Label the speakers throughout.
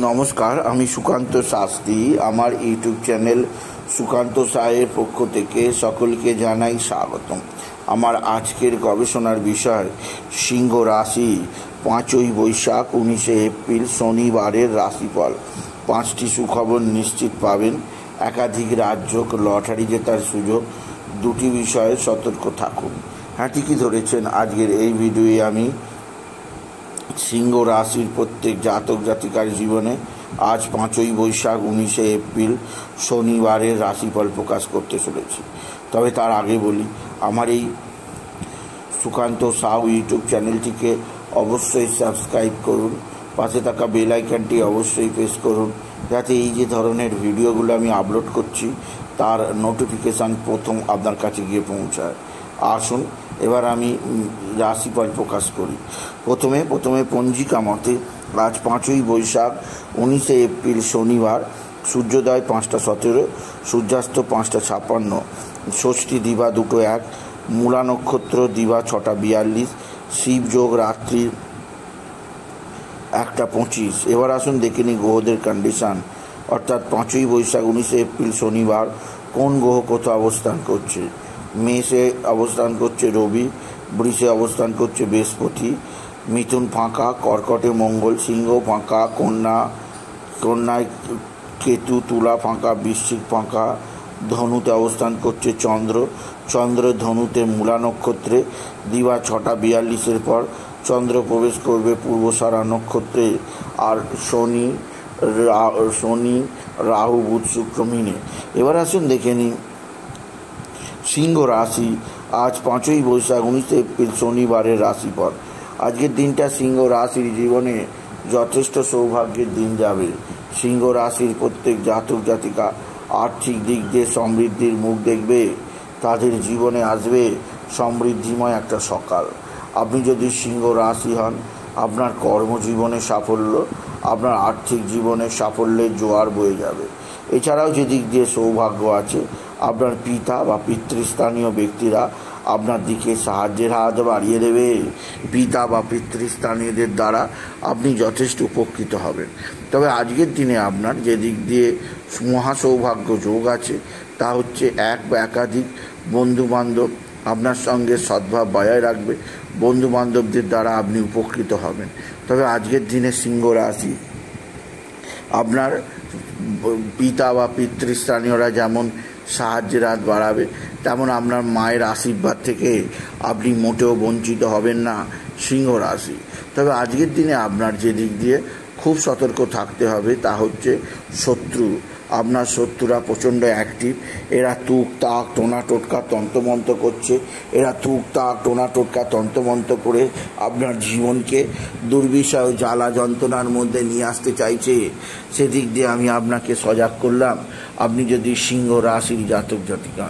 Speaker 1: নমস্কার, আমি সুকান্ত শাস্ত্রী। আমার ইউটিউব চ্যানেল সুকান্ত সাহের পক্ষ থেকে সকলকে জানাই স্বাগতম। আমার আজকের গবেষণার বিষয় সিংহ রাশি 5ই বৈশাখ 19শে এপ্রিল শনিবারের রাশিফল। 5টি সুখবর নিশ্চিত পাবেন, একাধিক রাজ্য লটারি জেতার সুযোগ, 2টি বিষয়ে সতর্ক থাকুন। হ্যাঁ, ঠিকই ধরেছেন। আজকের এই ভিডিওয়ে আমি সিংহ রাশির প্রত্যেক জাতক জাতিকার জীবনে আজ 5ই বৈশাখ 19শে এপ্রিল শনিবারের রাশিফল প্রকাশ করতে চলেছি। তবে তার আগে বলি, আমার এই সুকান্ত সাউ ইউটিউব চ্যানেলটিকে অবশ্যই সাবস্ক্রাইব করুন, পাশে থাকা বেল আইকনটি অবশ্যই প্রেস করুন, যাতে এই যে ধরনের ভিডিওগুলো আমি আপলোড করছি তার নোটিফিকেশান প্রথম আপনার কাছে গিয়ে পৌঁছায়। আসুন এবার আমি রাশিফল প্রকাশ করি। প্রথমে পঞ্জিকা মতে আজ 5ই বৈশাখ 19শে এপ্রিল শনিবার, সূর্যোদয় 5টা 17, সূর্যাস্ত 5টা 56, ষষ্ঠী দিবা 2:01, মূলা নক্ষত্র দিবা 6টা 42, শিবযোগ রাত্রি 1টা 25। এবার আসুন দেখে নিই গ্রহদের কন্ডিশান, অর্থাৎ 5ই বৈশাখ 19শে এপ্রিল শনিবার কোন গ্রহ কোথাও অবস্থান করছে। মেষে অবস্থান করছে রবি, বৃষে অবস্থান করছে বৃহস্পতি, মিথুন ফাঁকা, কর্কটে মঙ্গল, সিংহ ফাঁকা, কন্যায় কেতু, তুলা ফাঁকা, বৃশ্চিক ফাঁকা, ধনুতে অবস্থান করছে চন্দ্র ধনুতে মূলা নক্ষত্রে দিবা 6টা 42-এর পর চন্দ্র প্রবেশ করবে পূর্বসারা নক্ষত্রে। আর শনি রাহু বুধ শুক্র মিনে। এবার আসুন দেখে নিই সিংহ রাশি আজ 5ই বৈশাখ 19শে এপ্রিল শনিবারের রাশিফল। আজকের দিনটা সিংহ রাশির জীবনে যথেষ্ট সৌভাগ্যের দিন যাবে। সিংহ রাশির প্রত্যেক জাতক জাতিকা আর্থিক দিক দিয়ে সমৃদ্ধির মুখ দেখবে। তাদের জীবনে আসবে সমৃদ্ধিময় একটা সকাল। আপনি যদি সিংহ রাশি হন, আপনার কর্মজীবনে সাফল্য, আপনার আর্থিক জীবনে সাফল্যের জোয়ার বয়ে যাবে। এছাড়াও যে দিক দিয়ে সৌভাগ্য আছে, আপনার পিতা বা পিতৃস্থানীয় ব্যক্তিরা আপনার দিকে সাহায্যের হাত বাড়িয়ে দেবে। পিতা বা পিতৃস্থানীয়দের দ্বারা আপনি যথেষ্ট উপকৃত হবেন। তবে আজকের দিনে আপনার যে দিক দিয়ে মহাসৌভাগ্য যোগ আছে তা হচ্ছে এক বা একাধিক বন্ধুবান্ধব আপনার সঙ্গে সদ্ভাব বজায় রাখবে। বন্ধুবান্ধবদের দ্বারা আপনি উপকৃত হবেন। তবে আজকের দিনে সিংহ রাশি আপনার পিতা বা পিতৃস্থানীয়রা যেমন সাহায্যের হাত বাড়াবে, তেমন আপনার মায়ের আশীর্বাদ থেকে আপনি মোটেও বঞ্চিত হবেন না সিংহ রাশি। তবে আজকের দিনে আপনার যে দিক দিয়ে খুব সতর্ক থাকতে হবে তা হচ্ছে শত্রু। আপনার শত্রুরা প্রচণ্ড অ্যাক্টিভ। এরা তুক তাক টোনা টোটকা তন্ত্রমন্ত্র করছে। এরা তুক তাক টোনা টোটকা তন্ত্রমন্ত্র করে আপনার জীবনকে দুর্বিষহ জ্বালা যন্ত্রণার মধ্যে নিয়ে আসতে চাইছে। সেদিক দিয়ে আমি আপনাকে সজাগ করলাম। আপনি যদি সিংহ রাশির জাতক জাতিকা,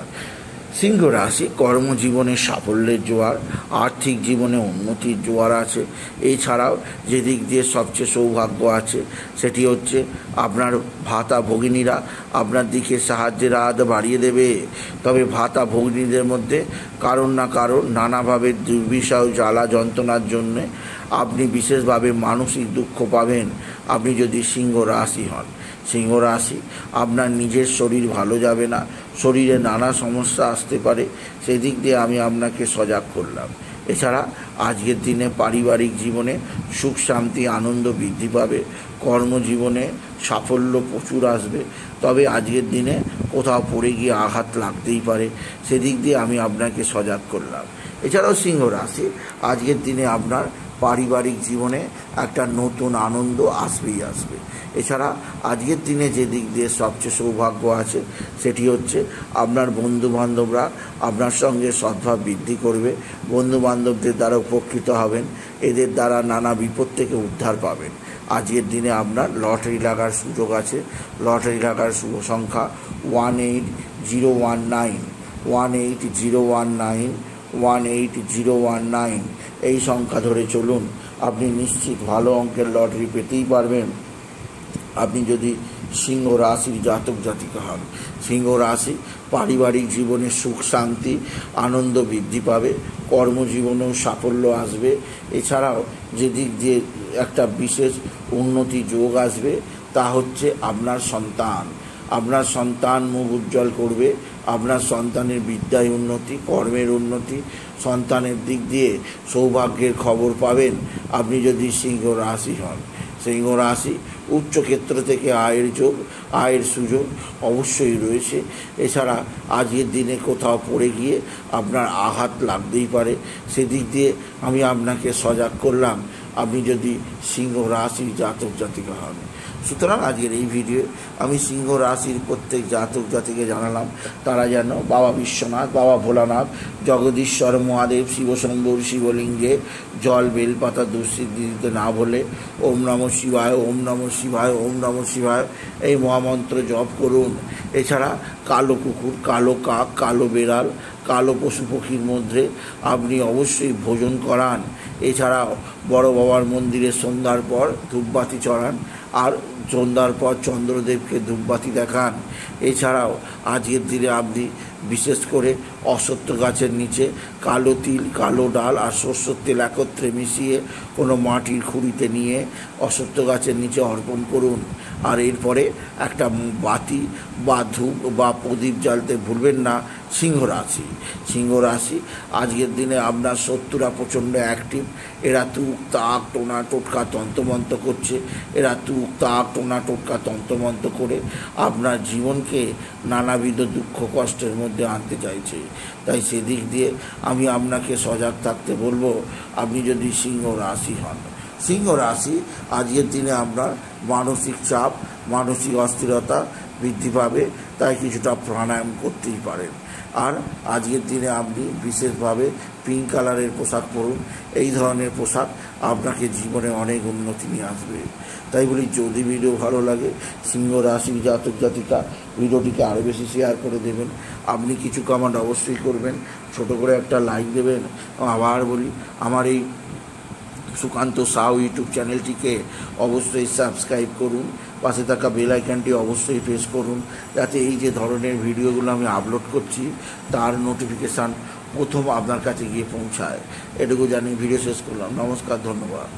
Speaker 1: সিংহ রাশি কর্মজীবনে সাফল্যের জোয়ার, আর্থিক জীবনে উন্নতির জোয়ার আছে। এছাড়াও যে দিক দিয়ে সবচেয়ে সৌভাগ্য আছে সেটি হচ্ছে আপনার ভাতা ভগিনীরা আপনার দিকে সাহায্যের হাত বাড়িয়ে দেবে। তবে ভাতা ভগিনীদের মধ্যে কারণ না কারণ নানাভাবে দুর্বিষহ জ্বালা যন্ত্রণার জন্যে আপনি বিশেষভাবে মানসিক দুঃখ পাবেন। আপনি যদি সিংহ রাশি হন, সিংহ রাশি আপনার নিজের শরীর ভালো যাবে না, শরীরে নানা সমস্যা আসতে পারে। সেদিক দিয়ে আমি আপনাকে সজাগ করলাম। এছাড়া আজকের দিনে পারিবারিক জীবনে সুখ শান্তি আনন্দ বৃদ্ধি পাবে। কর্মজীবনে সাফল্য প্রচুর আসবে। তবে আজকের দিনে কোথাও পড়ে গিয়ে আঘাত লাগতেই পারে। সেদিক দিয়ে আমি আপনাকে সজাগ করলাম। এছাড়াও সিংহ রাশি আজকের দিনে আপনার পারিবারিক জীবনে একটা নতুন আনন্দ আসবেই আসবে। এছাড়া আজকের দিনে যে দিক দিয়ে সবচেয়ে সৌভাগ্য আছে সেটি হচ্ছে আপনার বন্ধুবান্ধবরা আপনার সঙ্গে সদ্ভাব বৃদ্ধি করবে। বন্ধুবান্ধবদের দ্বারা উপকৃত হবেন। এদের দ্বারা নানা বিপদ থেকে উদ্ধার পাবেন। আজকের দিনে আপনার লটারি লাগার সুযোগ আছে। লটারি লাগার শুভ সংখ্যা 18019, 18019, 18019। এই সংখ্যা ধরে চলুন, আপনি নিশ্চিত ভালো অঙ্কের লটারি পেতেই পারবেন। আপনি যদি সিংহ রাশির জাতক জাতিকা হন, সিংহ রাশি পারিবারিক জীবনে সুখ শান্তি আনন্দ বৃদ্ধি পাবে। কর্মজীবনেও সাফল্য আসবে। এছাড়াও যে দিক দিয়ে একটা বিশেষ উন্নতি যোগ আসবে, তা হচ্ছে আপনার সন্তান মুখ উজ্জ্বল করবে, আপনার সন্তানের বিদ্যায় উন্নতি, কর্মের উন্নতি, সন্তানের দিক দিয়ে সৌভাগ্যের খবর পাবেন আপনি যদি সিংহ রাশি হন। সিংহ রাশি উচ্চ ক্ষেত্র থেকে আয়ের সুযোগ অবশ্যই রয়েছে। এছাড়া আজকের দিনে কোথাও পড়ে গিয়ে আপনার আঘাত লাগতেই পারে, সেদিক দিয়ে আমি আপনাকে সজাগ করলাম আপনি যদি সিংহ রাশির জাতক জাতিকা হন। সুতরাং আজকের এই ভিডিও আমি সিংহ রাশির প্রত্যেক জাতক জাতিকে জানালাম তারা যেন বাবা বিশ্বনাথ, বাবা ভোলানাথ, জগদীশ্বর মহাদেব, শিবশম্ভুর শিবলিঙ্গে জল বেলপাতা দুঃসিদ্ধি দিতে না বলে ওম নমঃ শিবায়, ওম নমঃ শিবায়, ওম নমঃ শিবায় এই মহামন্ত্র জপ করুন। এছাড়া কালো কুকুর, কালো কাক, কালো বেড়াল, কালো পশু পক্ষীর মধ্যে আপনি অবশ্যই ভোজন করান। এছাড়াও বড় বাবার মন্দিরে সন্ধ্যার পর ধূপবাতি চড়ান আর সন্ধ্যার পর চন্দ্রদেবকে ধূপবাতি দেখান। এছাড়াও আজকের দিনে আপনি বিশেষ করে অশ্বত্থ গাছের নিচে কালো তিল, কালো ডাল আর সরষের তেল একত্রে মিশিয়ে কোনো মাটির খুঁড়িতে নিয়ে অশ্বত্থ গাছের নিচে অর্পণ করুন। আর এরপরে একটা বাতি বা ধূপ বা প্রদীপ জ্বালতে ভুলবেন না। সিংহ রাশি আজকের দিনে আপনার শত্রুরা প্রচণ্ড অ্যাক্টিভ। এরা তুক তাক টোনা টোটকা তন্ত্রমন্ত্র করছে, এরা তুক তাক টোনা টোটকা তন্ত্রমন্ত্র করে আপনার জীবনকে নানাবিধ দুঃখ কষ্টের মধ্যে আনতে চাইছে। তাই সেদিক দিয়ে আমি আপনাকে সজাগ থাকতে বলবো আপনি যদি সিংহ রাশি হন। সিংহ রাশি আজকের দিনে আপনার মানসিক চাপ, মানসিক অস্থিরতা বৃদ্ধি পাবে, তাই কিছুটা প্রাণায়াম করতেই পারেন। আর আজকের দিনে আপনি বিশেষভাবে পিঙ্ক কালারের পোশাক পরুন। এই ধরনের পোশাক আপনাকে জীবনে অনেক উন্নতি নিয়ে আসবে। তাই বলি, যদি ভিডিও ভালো লাগে সিংহ রাশির জাতক জাতিকা ভিডিওটিকে আরও বেশি শেয়ার করে দেবেন। আপনি কিছু কমেন্ট অবশ্যই করবেন, ছোট করে একটা লাইক দেবেন। আবার বলি, আমার এই সুকান্ত সাউ ইউটিউব চ্যানেলটিকে অবশ্যই সাবস্ক্রাইব করুন, পাশে থাকা বেল আইকনটি অবশ্যই প্রেস করুন, যাতে এই যে ধরনের ভিডিওগুলো আমি আপলোড করছি তার নোটিফিকেশান প্রথম আপনার কাছে গিয়ে পৌঁছায়। এটুকু জানিয়ে ভিডিও শেষ করলাম। নমস্কার, ধন্যবাদ।